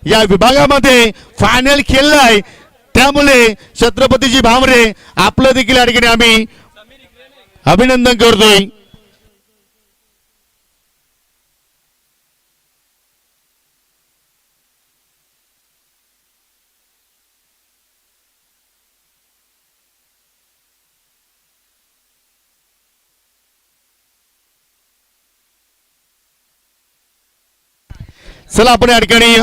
या विभागामध्ये फायनल खेळलाय, त्यामुळे छत्रपतीजी भामरे आपलं देखील या ठिकाणी आम्ही अभिनंदन करतोय. चला आपण या ठिकाणी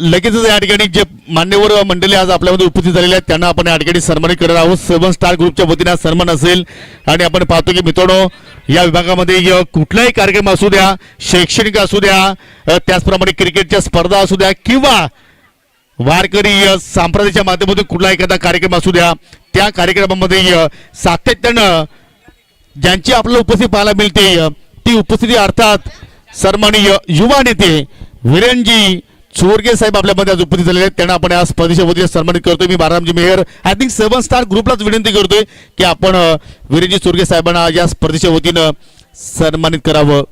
लगेचच या ठिकाणी जे मान्यवर मंडळी आज आपल्यामध्ये उपस्थित झालेले आहेत त्यांना आपण या ठिकाणी सन्मानित करणार आहोत. 7 स्टार ग्रुपच्या वतीने सन्मान असेल आणि आपण पाहतो की मित्रांनो या विभागामध्ये कुठलाही कार्यक्रम असू द्या, शैक्षणिक असू द्या, त्याचप्रमाणे क्रिकेटच्या स्पर्धा असू द्या किंवा वारकरी संप्रदायाच्या माध्यमातून कुठला एखादा कार्यक्रम असू द्या, त्या कार्यक्रमामध्ये सातत्यानं ज्यांची आपल्याला उपस्थिती पाहायला मिळते ती उपस्थिती अर्थात सन्माननीय युवा नेते वीरेंजी चोरगे साहेब आपल्यामध्ये आज उपस्थित झालेले आहेत. त्यांना आपण या स्पर्धेच्या वतीने सन्मानित करतोय. मी बारामजी मेयर आय थिंक 7 स्टार ग्रुपलाच विनंती करतोय की आपण वीरेंजी चोरगे साहेबांना या स्पर्धेच्या वतीनं सन्मानित करावं.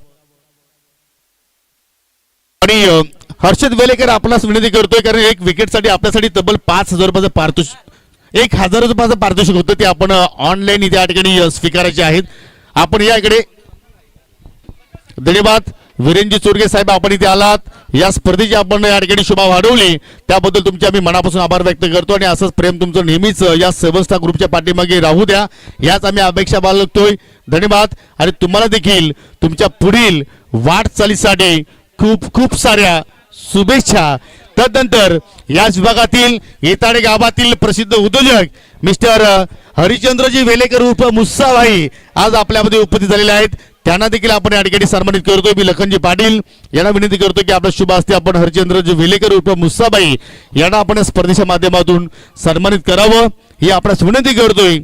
आणि हर्षद वेलेकर आपल्यास विनंती करतोय कारण एक विकेटसाठी आपल्यासाठी तब्बल 5,000 रुपयाचं पारितोषिक 1,000 रुपयाचं पारितोषिक होतं ते आपण ऑनलाईन इथे या ठिकाणी स्वीकारायचे आहेत. आपण या इकडे धन्यवाद वीरेंजी चोरगे साहेब, आपण इथे आलात, या स्पर्धेची आपण या ठिकाणी शोभा वाढवली त्याबद्दल तुमचे आम्ही मनापासून आभार व्यक्त करतो आणि असंच प्रेम तुमचं नेहमीच या 7 स्टार ग्रुपच्या पाठीमागे राहू द्या याच आम्ही अपेक्षा बाळगतोय. धन्यवाद आणि तुम्हाला देखील तुमच्या पुढील वाटचालीसाठी खूप खूप साऱ्या शुभेच्छा. तदनंतर याच विभागातील येताडे गावातील प्रसिद्ध उद्योजक मिस्टर हरिचंद्रजी वेलेकर उर्फ मुस्साभाई आज आपल्यामध्ये उपस्थित झालेले आहेत. त्यांना देखील आपण या ठिकाणी सन्मानित करतोय. मी लखनजी पाटील यांना विनंती करतो की आपल्या शुभ हस्ते आपण हरिचंद्रजी वेलेकर उर्फ मुस्साभाई यांना आपण स्पर्धेच्या माध्यमातून सन्मानित करावं ही आपल्यास विनंती करतोय.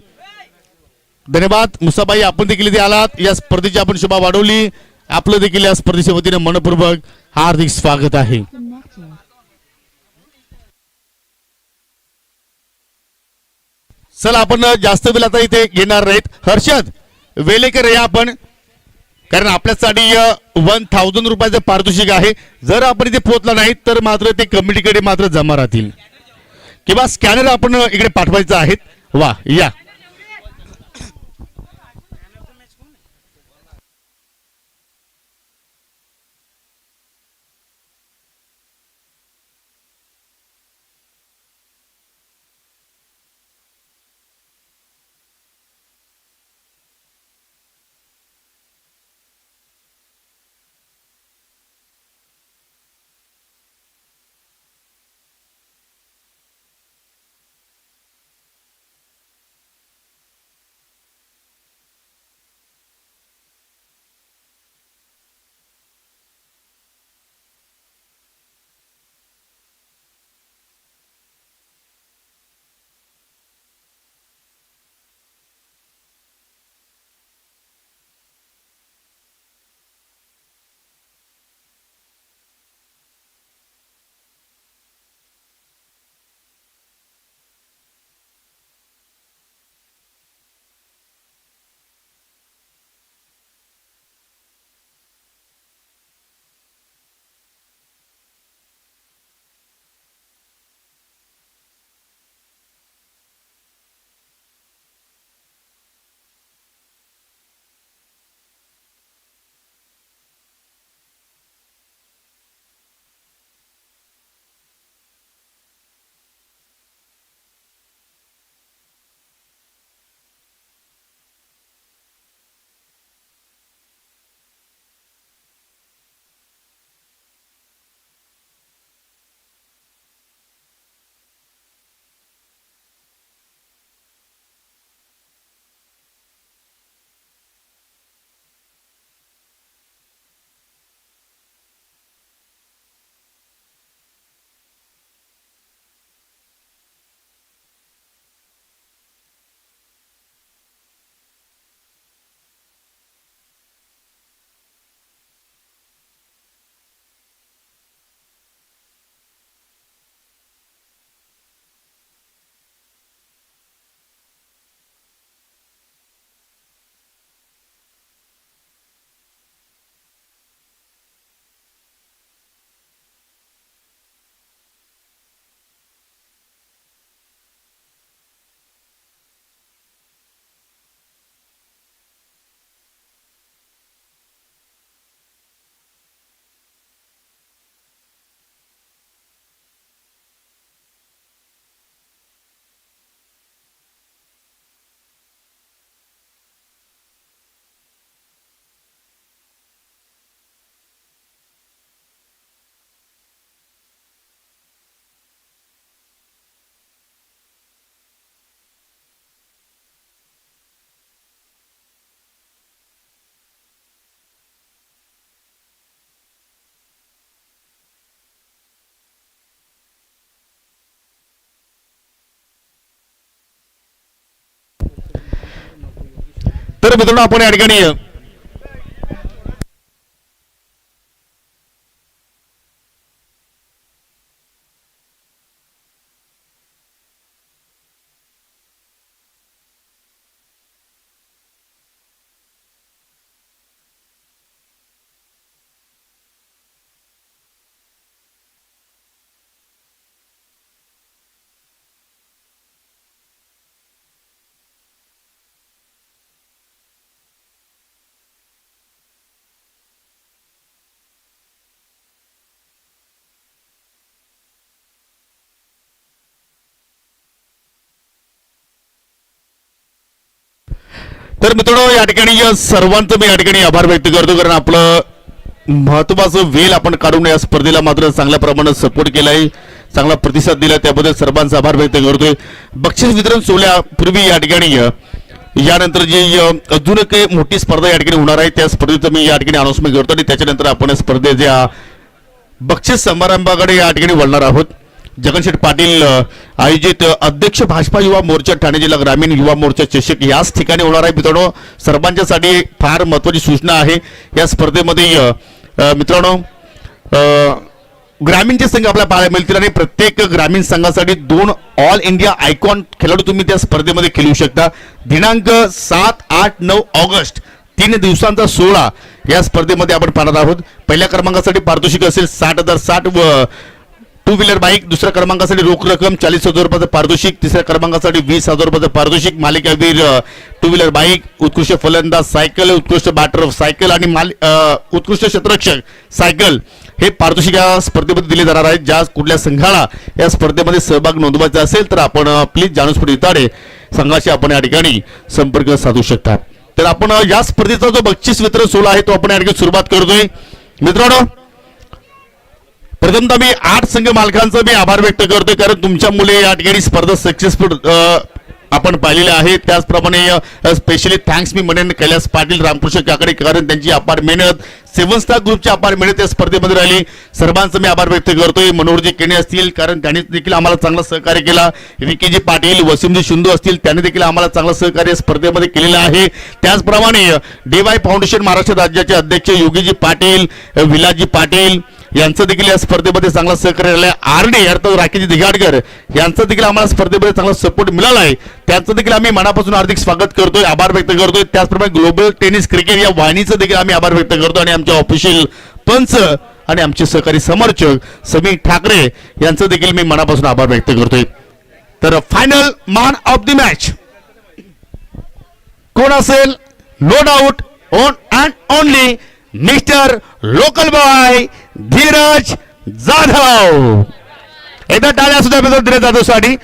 धन्यवाद मुस्साभाई, आपण देखील इथे आलात, या स्पर्धेची आपण शोभा वाढवली. आपलं देखील या स्पर्धेच्या वतीने मनपूर्वक हार्दिक स्वागत आहे. चला आपण जास्त वेळ आता इथे घेणार नाहीत. हर्षद वेलेकर या आपण, कारण आपल्यासाठी 1,000 रुपयाचं पारितोषिक आहे. जर आपण इथे पोहोचला नाही तर मात्र ते कमिटीकडे मात्र जमा राहतील किंवा स्कॅनर आपण इकडे पाठवायचं आहे. वा या तर मित्रांनो आपण या ठिकाणी तर मित्रांनो या ठिकाणी सर्वांचं मी या ठिकाणी आभार व्यक्त करतो कारण आपलं महत्वाचं वेळ आपण काढून या स्पर्धेला मात्र चांगल्या प्रमाणात सपोर्ट केलाय चांगला प्रतिसाद दिला त्याबद्दल सर्वांचा आभार व्यक्त करतोय बक्षीस वितरण सोहळ्यापूर्वी या ठिकाणी यानंतर जी अजून काही मोठी स्पर्धा या ठिकाणी होणार आहे त्या स्पर्धेचं मी या ठिकाणी अनाउन्समेंट करतो आणि त्याच्यानंतर आपण स्पर्धेच्या बक्षीस समारंभाकडे या ठिकाणी वळणार आहोत जगनशेठ पाटील आयोजित अध्यक्ष भाजपा युवा मोर्चा ठाणे जिल्हा ग्रामीण युवा मोर्चा चषक याच ठिकाणी होणार आहे मित्रांनो सर्वांच्यासाठी फार महत्त्वाची सूचना आहे या स्पर्धेमध्ये मित्रांनो ग्रामीणचे संघ आपल्याला पाहायला मिळतील आणि प्रत्येक ग्रामीण संघासाठी 2 ऑल इंडिया आयकॉन खेळाडू तुम्ही त्या स्पर्धेमध्ये खेळू शकता दिनांक 7, 8, 9 ऑगस्ट 3 दिवसांचा सोहळा या स्पर्धेमध्ये आपण पाहणार आहोत पहिल्या क्रमांकासाठी पारितोषिक असेल 60,060 व 2 व्हीलर बाईक दुसऱ्या क्रमांकासाठी रोख रक्कम 40,000 रुपयाचं पारितोषिक तिसऱ्या क्रमांकासाठी 20,000 रुपयाचं पारितोषिक मालिकावीर 2 व्हीलर बाईक उत्कृष्ट फलंदाज सायकल उत्कृष्ट बॅटर सायकल आणि उत्कृष्ट क्षेत्ररक्षक सायकल हे पारितोषिक या स्पर्धेमध्ये दिले जाणार आहेत ज्या कुठल्या संघाला या स्पर्धेमध्ये सहभाग नोंदवायचा असेल तर आपण प्लीज जानूसपूर इताडे संघाशी आपण या ठिकाणी संपर्क साधू शकता तर आपण या स्पर्धेचा जो बक्षीस वितरण सोहळा आहे तो आपण या ठिकाणी सुरुवात करतोय मित्रांनो प्रथमतः मी 8 संघ मालकांचा मी आभार व्यक्त करतोय कारण तुमच्यामुळे या ठिकाणी स्पर्धा सक्सेसफुल आपण पाहिलेले आहे त्याचप्रमाणे स्पेशली थँक्स मी म्हणेन कैलास पाटील रामकृष्ण काकडे कारण त्यांची अपार मेहनत 7 स्टार ग्रुपची अपार मेहनत या स्पर्धेमध्ये राहिली सर्वांचं मी आभार व्यक्त करतोय मनोहरजी केणे असतील कारण त्यांनी देखील आम्हाला चांगलं सहकार्य केला विकीजी पाटील वसीमजी शिंदू असतील त्यांनी देखील आम्हाला चांगलं सहकार्य स्पर्धेमध्ये केलेलं आहे त्याचप्रमाणे डीवाय फाउंडेशन महाराष्ट्र राज्याचे अध्यक्ष योगीजी पाटील विलासजी पाटील यांचं देखील या स्पर्धेमध्ये चांगला सहकार्य राहिलं आरडी अर्थात राकेशजी दिघाडकर यांचं देखील आम्हाला स्पर्धेमध्ये चांगला सपोर्ट मिळाला आहे त्यांचं देखील आम्ही मनापासून हार्दिक स्वागत करतोय आभार व्यक्त करतोय त्याचप्रमाणे ग्लोबल टेनिस क्रिकेट या वाहिनीचं देखील आम्ही आभार व्यक्त करतो आणि आमचे ऑफिशियल पंच आणि आमचे सहकारी समर्थक समीर ठाकरे यांचं देखील मी मनापासून आभार व्यक्त करतोय तर final man of the match कोण असेल no doubt one and only mister local boy Dheeraj Jadhav एकदा टाळ्या सुद्धा धीरज जाधव साठी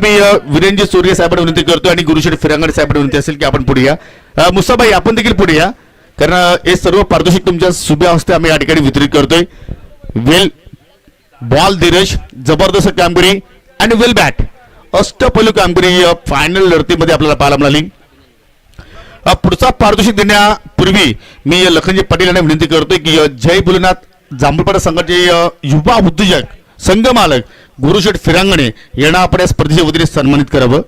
मी वीरेंद्र सूर्य साहेबांना विनंती करतो आणि गुरुशेठ फिरांगणे साहेबांना विनंती असेल की आपण पुढे या मुसाबाई आपण देखील पुढे या कारण हे सर्व पारितोषिक तुमच्या सुभ्या हस्ते आम्ही या ठिकाणी वितरित करतोय वेल बॉल धीरज जबरदस्त कामगिरी आणि वेल बॅट अष्टपैलू कामगिरी फायनल लढतीमध्ये आपल्याला पाहायला मिळाली पुढचा पारितोषिक देण्यापूर्वी मी लखनजी पाटील यांना विनंती करतोय की जय भोलेनाथ जांभूळपाडा संघाचे युवा उद्योजक संघ मालक गुरुशेठ फिरांगणे यांना आपण या स्पर्धेच्या वतीने सन्मानित करावं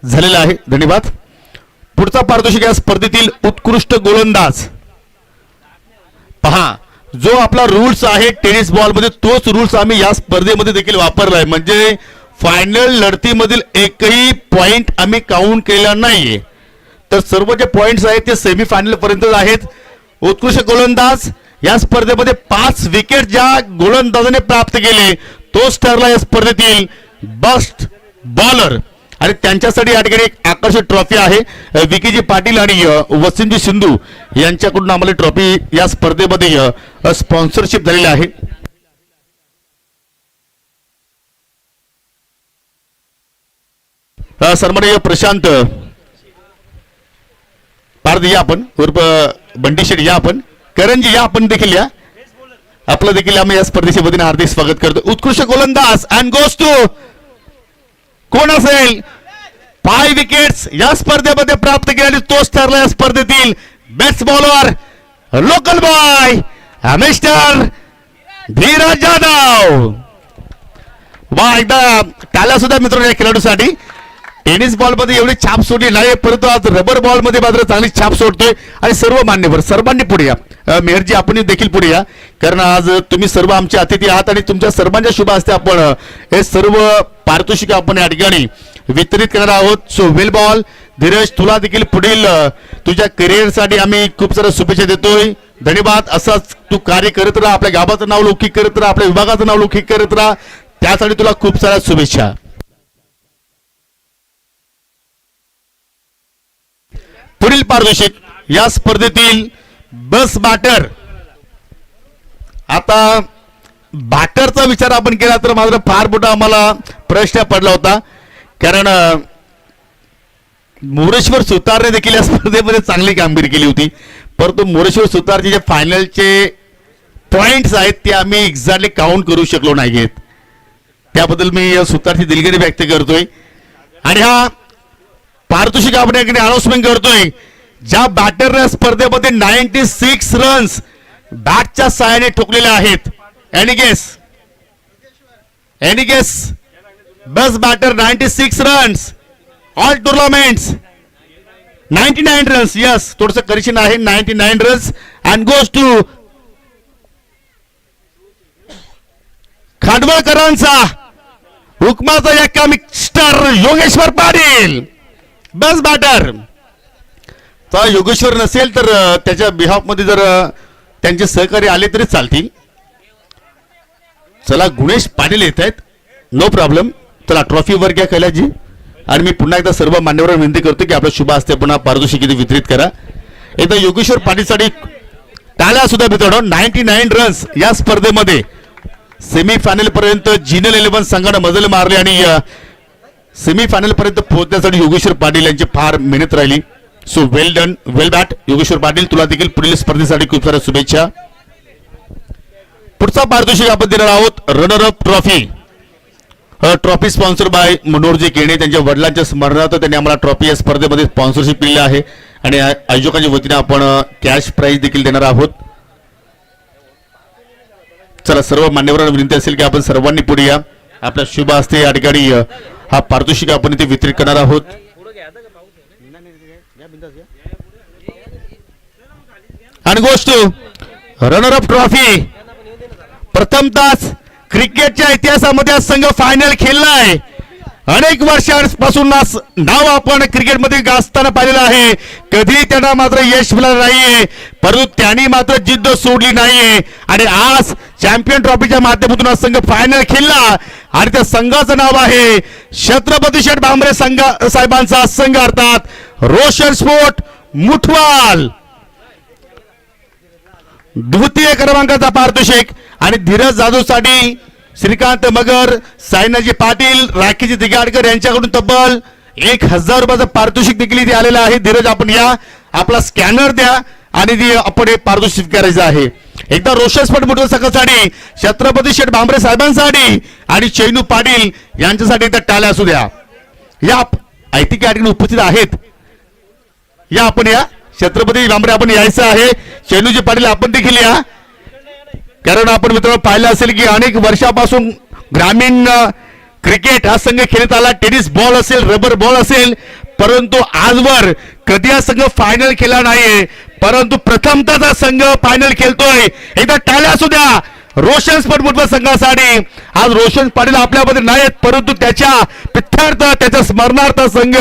झालेलं आहे धन्यवाद पुढचा पारितोषिक या स्पर्धेतील उत्कृष्ट गोलंदाज पहा जो आपला रूल्स आहे टेनिस बॉल मध्ये तोच रूल्स आम्ही या स्पर्धेमध्ये देखील वापरलाय म्हणजे फायनल लढतीमधील एकही पॉइंट आम्ही काउंट केला नाहीये तर सर्व जे पॉइंट्स आहेत ते सेमीफायनल पर्यंत आहेत उत्कृष्ट गोलंदाज या स्पर्धेमध्ये 5 विकेट ज्या गोलंदाजाने प्राप्त केले तोच ठरला या स्पर्धेतील बेस्ट बॉलर आणि त्यांच्यासाठी या ठिकाणी एक आकर्षक ट्रॉफी आहे विकीजी पाटील आणि वसीमजी सिंधू यांच्याकडून आम्हाला ट्रॉफी या स्पर्धेमध्ये स्पॉन्सरशिप झालेली आहे सन्माननीय प्रशांत पारदी या आपण उर्फ बंटी शेट या आपण करणजी या आपण देखील या आपलं देखील आम्ही या स्पर्धेच्या वतीने हार्दिक स्वागत करतो उत्कृष्ट गोलंदाज अँड गोस टू कोण असेल 5 विकेट्स या स्पर्धेमध्ये प्राप्त केले तोच ठरला या स्पर्धेतील best bowler local boy mister Dheeraj Jadhav वा एकदा टाळ्या सुद्धा मित्रांनो या खेळाडूसाठी टेनिस बॉल मध्ये एवढी छाप सोडली नाही, परंतु आज रबर बॉल मध्ये मात्र चांगली छाप सोडतोय. आणि सर्व मान्यवर सर्वांनी पुढे या. मेहरजी आपण देखील पुढे या, कारण आज तुम्ही सर्व आमचे अतिथी आहात आणि तुमच्या सर्वांच्या शुभ हस्ते आपण हे सर्व पारितोषिक आपण या ठिकाणी वितरित करणार आहोत. सो वेल बॉल धीरज, तुला देखील पुढील तुझ्या करिअरसाठी आम्ही खूप साऱ्या शुभेच्छा देतोय. धन्यवाद. असंच तू कार्य करत राहा, आपल्या गावाचं नाव लौकिक करत राहा, आपल्या विभागाचं नाव लौकिक करत राहा, त्यासाठी तुला खूप साऱ्या शुभेच्छा. पुढील पारितोषिक या स्पर्धेतील बस बॅटर. आता बॅटरचा विचार आपण केला तर मात्र फार मोठा आम्हाला प्रश्न पडला होता, कारण मोरेश्वर सुतारने देखील या स्पर्धेमध्ये चांगली कामगिरी केली होती, परंतु मोरेश्वर सुतारचे जे फायनलचे पॉइंट्स आहेत ते आम्ही एक्झॅक्टली काउंट करू शकलो नाहीत. त्याबद्दल मी सुतारची दिलगिरी व्यक्त करतोय. आणि हा पारितोषिक आपण याकडे अनाउन्समेंट करतोय. ज्या बॅटरने स्पर्धेमध्ये 96 रन्स बॅटच्या सहाय्याने ठोकलेले आहेत. Any guess best batter 96 runs all tournaments 99 runs. Yes, थोडस करेक्शन आहे. 99 रन्स अँड गोज टू खांडवळकरांचा हुकमाचा एक्का mister Yogeshwar Patil best batter. तर योगेश्वर नसेल तर त्याच्या बिहाफ मध्ये जर त्यांचे सहकारी आले तरी चालतील. चला, गुणेश पाटील येत आहेत, नो प्रॉब्लेम. चला, ट्रॉफी वर घ्या कैलासजी. आणि मी पुन्हा एकदा सर्व मान्यवरांना विनंती करतो की आपल्या शुभ हस्ते पुन्हा पारितोषिक वितरित करा. एकदा योगेश्वर पाटीलसाठी टाळ्या सुद्धा मित्रांनो. 99 रन्स या स्पर्धेमध्ये सेमीफायनल पर्यंत जिनल 11 संघाने मजल मारले आणि सेमीफायनल पर्यंत पोहोचण्यासाठी योगेश्वर पाटील यांची फार मेहनत राहिली. सो वेल डन, वेल बॅट योगेश्वर पाटील. तुला देखील पुढील स्पर्धेसाठी खूप साऱ्या शुभेच्छा. पुढचा पारितोषिक आपण देणार आहोत runner up trophy. Trophy sponsor by Manoharji Kene. त्यांच्या वडिलांच्या स्मरणार्थ त्यांनी आम्हाला ट्रॉफी या स्पर्धेमध्ये स्पॉन्सरशिप केली आहे आणि आयोजकांच्या वतीने आपण कॅश प्राइज देखील देणार आहोत. चला, सर्व मान्यवरांना विनंती असेल की आपण सर्वांनी पुढे या. आपल्या शुभ हस्ते या ठिकाणी हा पारितोषिक आपण इथे वितरित करणार आहोत. आणि गोष्ट रनर अप ट्रॉफी. प्रथमतः क्रिकेटच्या इतिहासामध्ये हा संघ फायनल खेळलाय. अनेक वर्षांपासून नाव आपण क्रिकेटमध्ये गाजताना पाहिलेलं आहे. कधी त्यांना मात्र यश मिळालं नाहीये, परंतु त्यांनी मात्र जिद्द सोडली नाहीये आणि आज चॅम्पियन ट्रॉफीच्या माध्यमातून हा संघ फायनल खेळला. आणि त्या संघाचं नाव आहे छत्रपती शेठ भांबरे साहेबांचा संघ, अर्थात रोशन स्पोर्ट मुठवाल. द्वितीय क्रमांकाचा पारितोषिक आणि धीरज जाधवसाठी श्रीकांत मगर, साईनाजी पाटील, राखीजी दिगाडकर यांच्याकडून तब्बल 1000 रुपयाचं पारितोषिक देखील इथे आलेलं आहे. धीरज आपण या, आपला स्कॅनर द्या आणि आपण हे पारितोषिक करायचं आहे. एकदा रोशन स्पोर्ट मुठवाल संघासाठी, छत्रपती शेठ भांबरे साहेबांसाठी आणि चैनू पाटील यांच्यासाठी एकदा टाळ्या असू द्या. या ऐतिहासिक या ठिकाणी उपस्थित आहेत. या आपण या, छत्रपती भांबरे आपण यायचं आहे, चैनूजी पाटील आपण देखील या. कारण आपण मित्रांनो पाहिलं असेल की अनेक वर्षापासून ग्रामीण क्रिकेट हा संघ खेळत आला. टेनिस बॉल असेल, रबर बॉल असेल, परंतु आजवर कधी हा संघ फायनल खेळला नाहीये, परंतु प्रथमतः संघ फायनल खेळतोय. एकदा टाळ्या असू द्या रोशन स्पोर्ट मुठवाल संघासाठी. आज रोशन पाटील आपल्यामध्ये नाहीत, परंतु त्याच्या पिथ्यार्थ, त्याच्या स्मरणार्थ संघ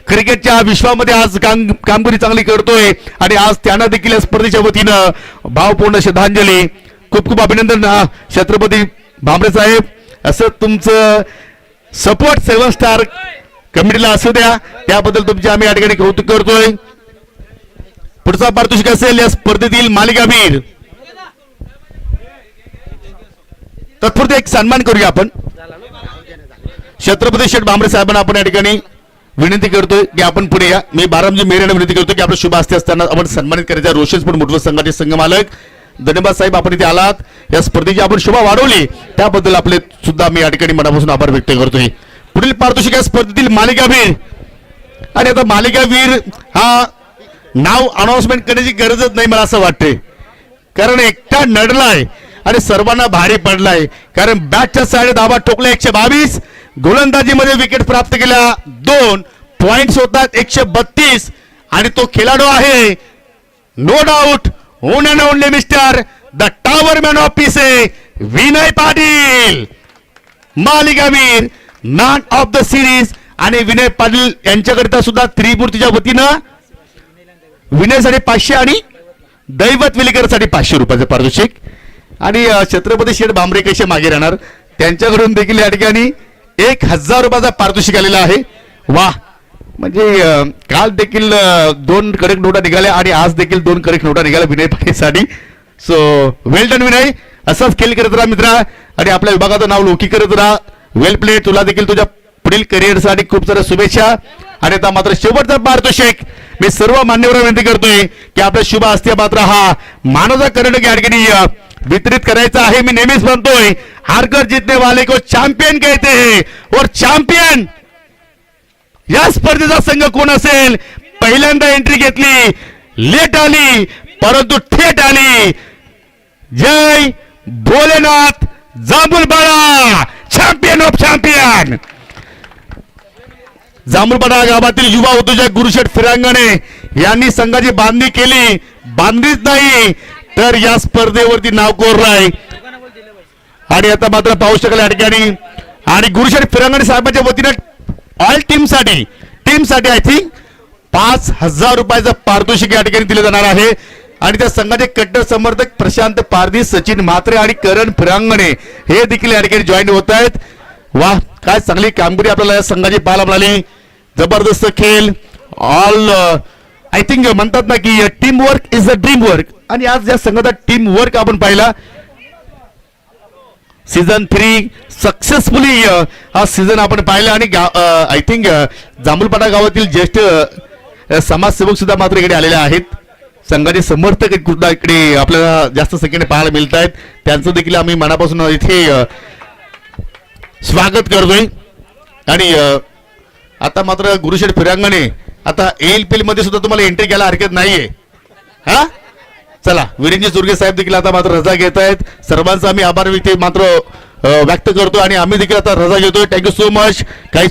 क्रिकेटच्या विश्वामध्ये आज कामगिरी चांगली करतोय आणि आज त्यांना देखील या स्पर्धेच्या वतीनं भावपूर्ण श्रद्धांजली. खूप खूप अभिनंदन छत्रपती भांबरे साहेब. असं तुमचं सपोर्ट 7 स्टार कमिटीला असू द्या, त्याबद्दल तुमचे आम्ही या ठिकाणी कौतुक करतोय. पुढचा पारितोषिक असेल या स्पर्धेतील मालिकावीर. तत्पुरते एक सन्मान करूया आपण. छत्रपती शेठ भांबरे साहेबांना आपण या ठिकाणी विनंती करतोय की आपण पुढे या. मी बारामजी मेहर यांना विनंती करतो की आपल्या शुभ हस्ते असताना आपण सन्मानित करायचा रोशन स्पोर्ट मुठवाल संघाचे संघ मालक. धन्यवाद साहेब, आपण इथे आलात. या स्पर्धेची आपण शोभा वाढवली, त्याबद्दल आपले सुद्धा मी या ठिकाणी मनापासून आभार व्यक्त करतोय. पुढील पारितोषिक या स्पर्धेतील मालिकावीर. आणि आता मालिकावीर हा नाव अनाउन्समेंट करण्याची गरजच नाही मला असं वाटतंय, कारण एकटा नडलाय आणि सर्वांना भारी पडलाय. कारण बॅटच्या साइड धावा ठोकल्या 122, गोलंदाजीमध्ये विकेट प्राप्त केल्या 2 पॉइंट्स होतात 132 आणि तो खेळाडू आहे no doubt one and only mister the tower man of peace Vinay Patil मालिकावीर मॅन ऑफ द सिरीज. आणि विनय पाटील यांच्याकरिता सुद्धा त्रिमूर्तीच्या वतीनं विनयसाठी 500 आणि दैवत विलेकरसाठी 500 रुपयाचं पारितोषिक. आणि छत्रपती शेठ बांबरे कसे मागे राहणार त्यांच्याकडून देखील या ठिकाणी 1000 रुपयाचा पारितोषिक आलेला आहे. वा म्हणजे काल देखील 2 करेक्ट नोटा निघाल्या आणि आज देखील 2 करेक्ट नोटा निघाल्या विनय पाटीलसाठी. सो वेल डन विनय, असाच खेळ करत राहा मित्रा आणि आपल्या विभागाचं नाव लौकिक करत राहा. वेल प्ले, तुला देखील तुझ्या पुढील करिअरसाठी खूप साऱ्या शुभेच्छा. आणि आता मात्र शेवटचा पारितोषिक मी सर्व मान्यवरांना विनंती करतोय की आपल्या शुभ हस्ते मात्र हा मानवता कर्नाटक या ठिकाणी वितरित करायचा आहे. मी नेहमीच म्हणतोय हारकर जीतने वाले को चॅम्पियन कहते हैं और चॅम्पियन या स्पर्धेचा संघ कोण असेल. पहिल्यांदा एंट्री घेतली, लेट आली परंतु थेट आली. जय भोलेनाथ जांभूलपाडा, चॅम्पियन ऑफ चॅम्पियन. जांभूलपाडा गावातील युवा उद्योजक गुरुशेठ फिरांगणे यांनी संघाची बांधणी केली. बांधणीच नाही तर या स्पर्धेवरती नाव कोरलंय. आणि आता मात्र पाहू शकाल या ठिकाणी आणि गुरुशेठ फिरांगणे साहेबांच्या वतीनं ऑल टीमसाठी आय थिंक 5000 रुपयाचं पारितोषिक या ठिकाणी दिलं जाणार आहे. आणि त्या संघाचे कट्टर समर्थक प्रशांत पारधी, सचिन म्हात्रे आणि करण फिरांगणे हे देखील या ठिकाणी जॉईन होत आहेत. वा काय चांगली कामगिरी आपल्याला या संघाची पाहायला मिळाली. जबरदस्त खेळ. ऑल आय थिंक म्हणतात ना की team work is a dream work. आणि आज या संघाचा टीम वर्क आपण पाहिला. सीझन 3 सक्सेसफुली हा सीझन आपण पाहिला. आणि आय थिंक जांभूलपाडा गावातील ज्येष्ठ समाजसेवक सुद्धा मात्र इकडे आलेले आहेत. संघाचे समर्थक इकडे आपल्याला जास्त संख्येने पाहायला मिळत आहेत. त्यांचं देखील आम्ही मनापासून इथे स्वागत करतोय. आणि आता मात्र गुरुशेठ फिरांगणे आता ALPL मध्ये सुद्धा तुम्हाला एंट्री घ्यायला हरकत नाहीये. हा चला, विरेंद्र सुर्गे साहेब देखील आता मात्र रजा घेत आहेत. सर्वांचा आम्ही आभार व्यक्त करतो आणि आम्ही देखील आता रजा घेतोय. Thank you so much. काही